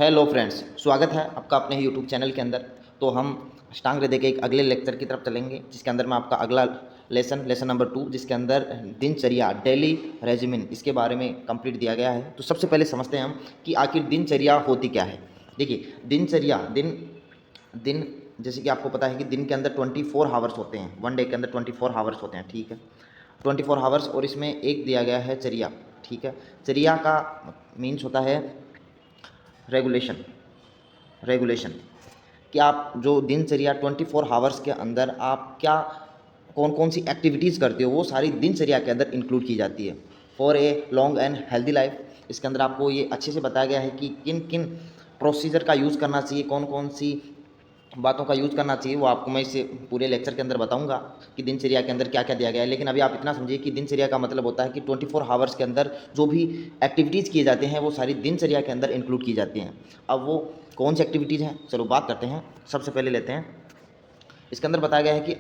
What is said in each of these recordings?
Hello friends, स्वागत है आपका अपने यूट्यूब चैनल के अंदर। तो हम अष्टांग हृदय के एक अगले लेक्चर की तरफ चलेंगे, जिसके अंदर मैं आपका अगला लेसन नंबर 2, जिसके अंदर दिनचर्या डेली रेजिमेंट इसके बारे में कंप्लीट दिया गया है। तो सबसे पहले समझते हैं हम कि आखिर दिनचर्या होती क्या है। देखिए, दिनचर्या दिन जैसे कि आपको पता है कि दिन के अंदर 24 हावर्स होते हैं, वन डे के अंदर 24 हावर्स होते हैं, ठीक है। 24 हावर्स, और इसमें एक दिया गया है चर्या, ठीक है। चर्या का मीन्स होता है रेगुलेशन कि आप जो दिनचर्या 24 हावर्स के अंदर आप क्या कौन कौन सी एक्टिविटीज़ करते हो, वो सारी दिनचर्या के अंदर इंक्लूड की जाती है for a long and healthy life. इसके अंदर आपको ये अच्छे से बताया गया है कि किन किन प्रोसीजर का यूज़ करना चाहिए, कौन कौन सी बातों का यूज़ करना चाहिए। वो आपको मैं इस पूरे लेक्चर के अंदर बताऊंगा कि दिनचर्या के अंदर क्या क्या दिया गया है। लेकिन अभी आप इतना समझिए कि दिनचर्या का मतलब होता है कि 24 हावर्स के अंदर जो भी एक्टिविटीज़ किए जाते हैं वो सारी दिनचर्या के अंदर इंक्लूड की जाती हैं। अब वो कौन सी एक्टिविटीज़ हैं, चलो बात करते हैं। सबसे पहले लेते हैं, इसके अंदर बताया गया है कि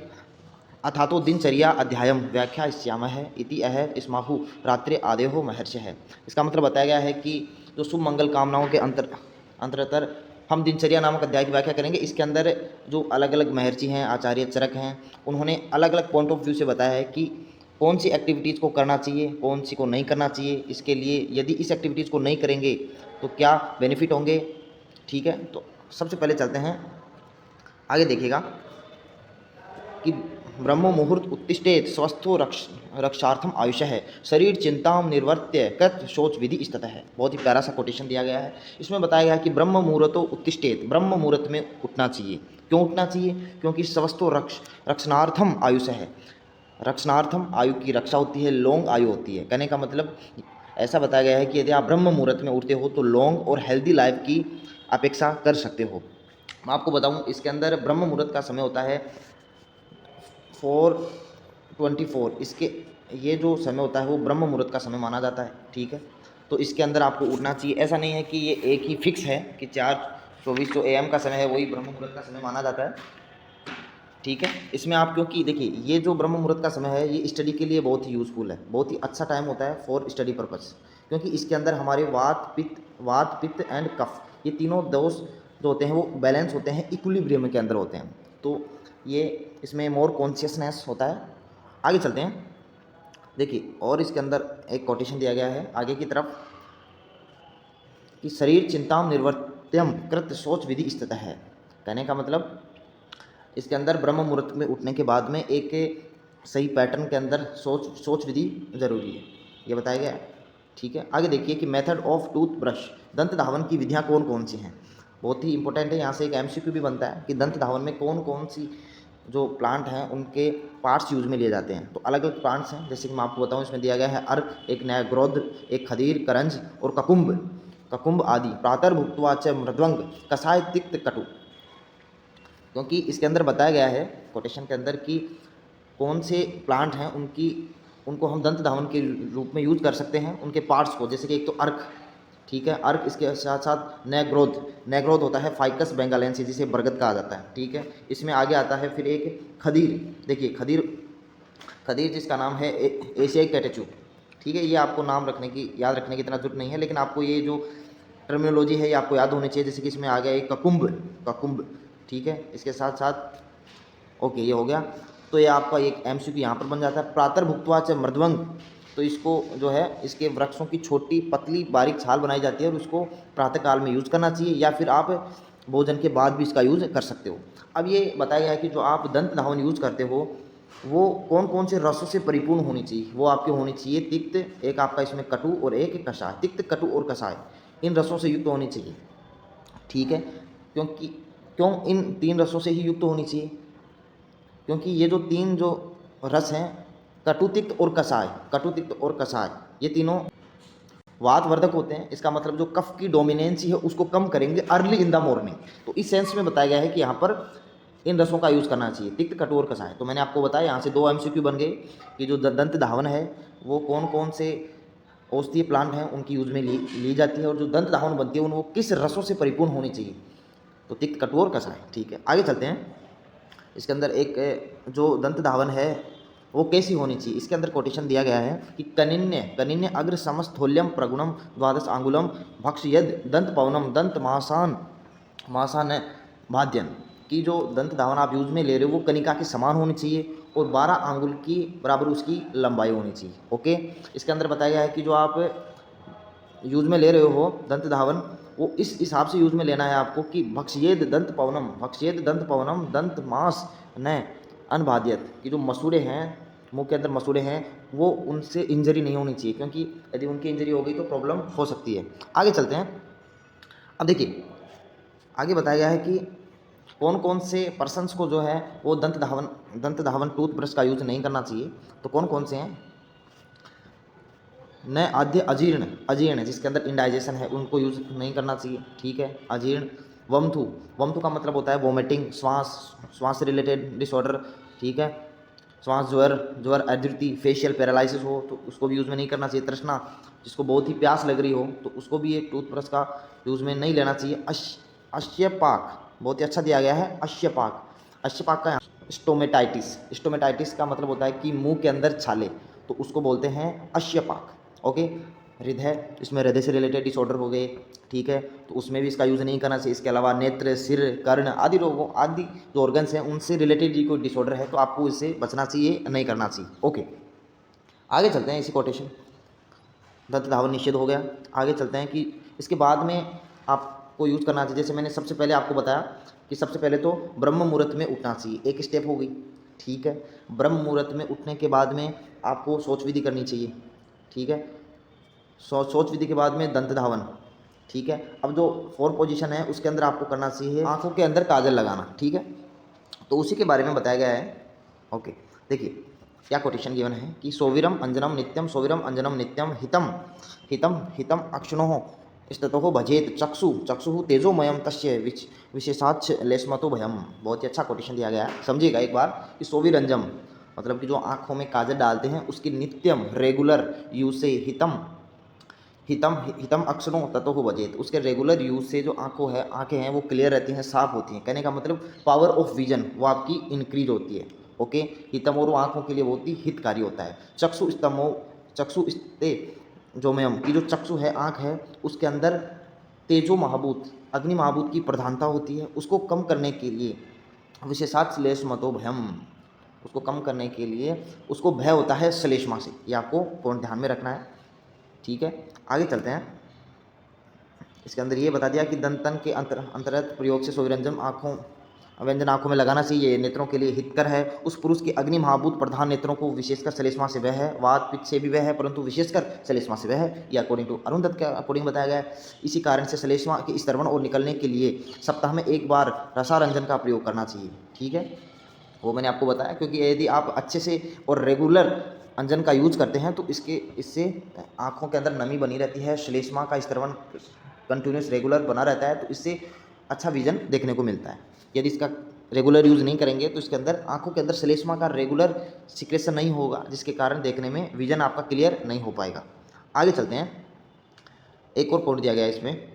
अथातो दिनचर्या अध्यायम व्याख्या श्यामः इति अह स्माहु रात्रि आदेहो महर्षयः। इसका मतलब बताया गया है कि जो शुभ मंगल कामनाओं के अंतरतर हम दिनचर्या नामक अध्याय की व्याख्या करेंगे। इसके अंदर जो अलग अलग महर्षि हैं, आचार्य चरक हैं, उन्होंने अलग अलग पॉइंट ऑफ व्यू से बताया है कि कौन सी एक्टिविटीज़ को करना चाहिए, कौन सी को नहीं करना चाहिए। इसके लिए यदि इस एक्टिविटीज़ को नहीं करेंगे तो क्या बेनिफिट होंगे, ठीक है। तो सबसे पहले चलते हैं, आगे देखिएगा कि ब्रह्म मुहूर्त उत्तिष्ठेत स्वस्थो रक्षार्थम आयुष्य है शरीर चिंता निर्वर्त्य कृत शोच विधि स्थित है। बहुत ही प्यारा सा कोटेशन दिया गया है। इसमें बताया गया है कि ब्रह्म मुहूर्तो उत्तिष्ठेत, ब्रह्म मुहूर्त में उठना चाहिए। क्यों उठना चाहिए? क्योंकि स्वस्थो रक्षणार्थम आयुष्य है। रक्षणार्थम आयु की रक्षा होती है, लॉन्ग आयु होती है। कहने का मतलब ऐसा बताया गया है कि यदि आप ब्रह्म मुहूर्त में उठते हो तो लॉन्ग और हेल्दी लाइफ की अपेक्षा कर सकते हो। मैं आपको बताऊं, इसके अंदर ब्रह्म मुहूर्त का समय होता है 4:24। इसके ये जो समय होता है वो ब्रह्म मुहूर्त का समय माना जाता है, ठीक है। तो इसके अंदर आपको उठना चाहिए। ऐसा नहीं है कि ये एक ही फिक्स है कि 4:24 जो AM का समय है वही ब्रह्म मुहूर्त का समय माना जाता है, ठीक है। इसमें आप, क्योंकि देखिए ये जो ब्रह्म मुहूर्त का समय है ये स्टडी के लिए बहुत ही यूज़फुल है, बहुत ही अच्छा टाइम होता है फॉर स्टडी पर्पस। क्योंकि इसके अंदर हमारे वात पित्त एंड कफ, ये तीनों दोष जो होते हैं वो बैलेंस होते हैं, इक्विलिब्रियम के अंदर होते हैं। तो ये इसमें मोर कॉन्शियसनेस होता है। आगे चलते हैं, देखिए और इसके अंदर एक कोटेशन दिया गया है आगे की तरफ कि शरीर चिंताम निर्वर्त्यम कृत सोच विधि स्थित है। कहने का मतलब इसके अंदर ब्रह्म मुहूर्त में उठने के बाद में एक सही पैटर्न के अंदर सोच विधि जरूरी है, ये बताया गया है, ठीक है। आगे देखिए कि मेथड ऑफ टूथ ब्रश, दंत धावन की विधियाँ कौन कौन सी हैं। बहुत ही इंपॉर्टेंट है, यहाँ से एक MCQ भी बनता है कि दंत धावन में कौन कौन सी जो प्लांट हैं उनके पार्ट्स यूज में लिए जाते हैं। तो अलग अलग प्लांट्स हैं, जैसे कि मैं आपको बताऊँ, इसमें दिया गया है अर्क, एक न्यायग्रोध, एक खदीर, करंज और ककुम्भ आदि। प्रातर भुक्त्वा च मृद्वंग कसाय तिक्त कटु। क्योंकि इसके अंदर बताया गया है कोटेशन के अंदर कि कौन से प्लांट हैं उनको हम दंत धावन के रूप में यूज कर सकते हैं, उनके पार्ट्स को। जैसे कि एक तो अर्क, ठीक है, अर्क, इसके साथ साथ नैग्रोथ होता है फाइकस बेंगालेंसिस, जिसे बरगद कहा जाता है, ठीक है। इसमें आगे आता है फिर एक खदीर। देखिए खदीर जिसका नाम है एशियाई कैटेचू, ठीक है। ये आपको नाम याद रखने की इतना जरूरत नहीं है, लेकिन आपको ये जो टर्मिनोलॉजी है ये आपको याद होनी चाहिए। जैसे कि इसमें आ गया एक ककुम्भ, ठीक है। इसके साथ साथ ओके, ये हो गया। तो ये आपका एक MCQ यहाँ पर बन जाता है। प्रातर भुक्त्वा च मृद्वंग, तो इसको जो है इसके वृक्षों की छोटी पतली बारीक छाल बनाई जाती है और उसको प्रातःकाल में यूज़ करना चाहिए, या फिर आप भोजन के बाद भी इसका यूज़ कर सकते हो। अब ये बताया गया है कि जो आप दंत धावन यूज़ करते हो वो कौन कौन से रसों से परिपूर्ण होनी चाहिए। वो आपके होनी चाहिए तिक्त, एक आपका इसमें कटु और एक कषाय। तिक्त, कटु और कषाय इन रसों से युक्त होनी चाहिए, ठीक है। क्यों इन 3 रसों से ही युक्त होनी चाहिए? क्योंकि ये जो 3 जो रस हैं, कटु, तिक्त और कषाय, ये तीनों वातवर्धक होते हैं। इसका मतलब जो कफ की डोमिनेंसी है उसको कम करेंगे अर्ली इन द मॉर्निंग। तो इस सेंस में बताया गया है कि यहाँ पर इन रसों का यूज़ करना चाहिए, तिक्त, कटु और कषाय। तो मैंने आपको बताया, यहाँ से 2 MCQ बन गए कि जो दंत धावन है वो कौन कौन से औषधीय प्लांट हैं उनकी यूज में ली जाती है, और जो दंत धावन बनती है वो किस रसों से परिपूर्ण होनी चाहिए। तो तिक्त, कटु और कषाय, ठीक है। आगे चलते हैं, इसके अंदर एक जो दंत धावन है वो कैसी होनी चाहिए। इसके अंदर कोटेशन दिया गया है कि कनिन्य कनिन्य अग्र समस्थोल्यम प्रगुणम द्वादश आंगुलम भक्ष यद दंत पवनम दंत मासान भाद्यन, की जो दंत धावन आप यूज में ले रहे हो वो कनिका के समान होनी चाहिए और 12 आंगुल की बराबर उसकी लंबाई होनी चाहिए। ओके, इसके अंदर बताया गया है कि जो आप यूज में ले रहे हो दंत धावन, वो इस हिसाब से यूज में लेना है आपको कि भक्षयेद दंत पवनम दंत मास न अनबाध्यत, की जो मसूड़े हैं मुंह के अंदर मसूड़े हैं वो उनसे इंजरी नहीं होनी चाहिए, क्योंकि यदि उनकी इंजरी हो गई तो प्रॉब्लम हो सकती है। आगे चलते हैं। अब देखिए आगे बताया गया है कि कौन कौन से पर्सन्स को जो है वो दंत धावन टूथब्रश का यूज नहीं करना चाहिए। तो कौन कौन से हैं, न आद्य अजीर्ण जिसके अंदर इंडाइजेशन है उनको यूज नहीं करना चाहिए, ठीक है। अजीर्ण, वमथु का मतलब होता है वोमिटिंग, श्वास से रिलेटेड डिसऑर्डर, ठीक है। श्वास ज्वर एडिडिटी, फेशियल पैरालिसिस हो तो उसको भी यूज़ में नहीं करना चाहिए। तृष्णा, जिसको बहुत ही प्यास लग रही हो तो उसको भी ये टूथब्रश का यूज़ में नहीं लेना चाहिए। अश्यपाक, बहुत ही अच्छा दिया गया है अश्यपाक का स्टोमेटाइटिस का मतलब होता है कि मुंह के अंदर छाले, तो उसको बोलते हैं अश्यपाक। ओके, हृदय, इसमें हृदय से रिलेटेड डिसऑर्डर हो गए, ठीक है, तो उसमें भी इसका यूज़ नहीं करना चाहिए। इसके अलावा नेत्र, सिर, कर्ण आदि रोगों आदि जो ऑर्गन्स हैं उनसे रिलेटेड कोई डिसऑर्डर है तो आपको इससे बचना चाहिए, नहीं करना चाहिए। ओके, आगे चलते हैं। इसी कोटेशन दंत धावन निषेध हो गया। आगे चलते हैं कि इसके बाद में आपको यूज़ करना चाहिए। जैसे मैंने सबसे पहले आपको बताया कि सबसे पहले तो ब्रह्म मुहूर्त में उठना चाहिए, एक स्टेप हो गई, ठीक है। ब्रह्म मुहूर्त में उठने के बाद में आपको शौच विधि करनी चाहिए, ठीक है। शौच विधि के बाद में दंत धावन, ठीक है। अब जो 4 पोजीशन है उसके अंदर आपको करना चाहिए आंखों के अंदर काजल लगाना, ठीक है। तो उसी के बारे में बताया गया है। ओके, देखिए क्या कोटेशन गिवन है कि सोविरम अंजनम नित्यम हितम अक्षुणोः स्ततोः भजेत चक्षुः तेजोमयम तस्य विशेषाच्छ लेशमतो भयम। बहुत ही अच्छा कोटेशन दिया गया है, समझिएगा एक बार कि सोविरंजम मतलब कि जो आँखों में काजल डालते हैं उसकी नित्यम रेगुलर यूज से हितम अक्षरों ततो बजेत, उसके रेगुलर यूज से जो आंखें हैं वो क्लियर रहती हैं, साफ होती हैं। कहने का मतलब पावर ऑफ विजन वो आपकी इंक्रीज होती है। ओके, हितम और वो आँखों के लिए बहुत ही हितकारी होता है। चक्षु जोमयम की जो चक्षु है आँख है उसके अंदर तेजो महाभूत अग्नि महाभूत की प्रधानता होती है, उसको कम करने के लिए विशेषात श्लेष्मतो भयम, उसको कम करने के लिए उसको भय होता है श्लेष्मा से। ये आपको पॉइंट ध्यान में रखना है, ठीक है। आगे चलते हैं। इसके अंदर ये बता दिया कि दंतन के अंतर्गत प्रयोग से सोविरंजन व्यंजन आँखों में लगाना चाहिए, नेत्रों के लिए हितकर है। उस पुरुष के अग्नि महाभूत प्रधान नेत्रों को विशेषकर श्लेष्मा से वह है, वात पित्त से भी वह है, परंतु विशेषकर श्लेष्मा से वह है। ये अकॉर्डिंग टू अरुण दत्त के अकॉर्डिंग बताया गया है। इसी कारण से श्लेष्मा के स्तरवन और निकलने के लिए सप्ताह में एक बार रसारंजन का प्रयोग करना चाहिए, ठीक है। वो मैंने आपको बताया, क्योंकि यदि आप अच्छे से और रेगुलर अंजन का यूज करते हैं तो इससे आँखों के अंदर नमी बनी रहती है, श्लेष्मा का स्तरवन कंटिन्यूस रेगुलर बना रहता है, तो इससे अच्छा विजन देखने को मिलता है। यदि इसका रेगुलर यूज़ नहीं करेंगे तो इसके अंदर आँखों के अंदर श्लेष्मा का रेगुलर सिक्रेशन नहीं होगा, जिसके कारण देखने में विजन आपका क्लियर नहीं हो पाएगा। आगे चलते हैं। एक और पॉइंट दिया गया है इसमें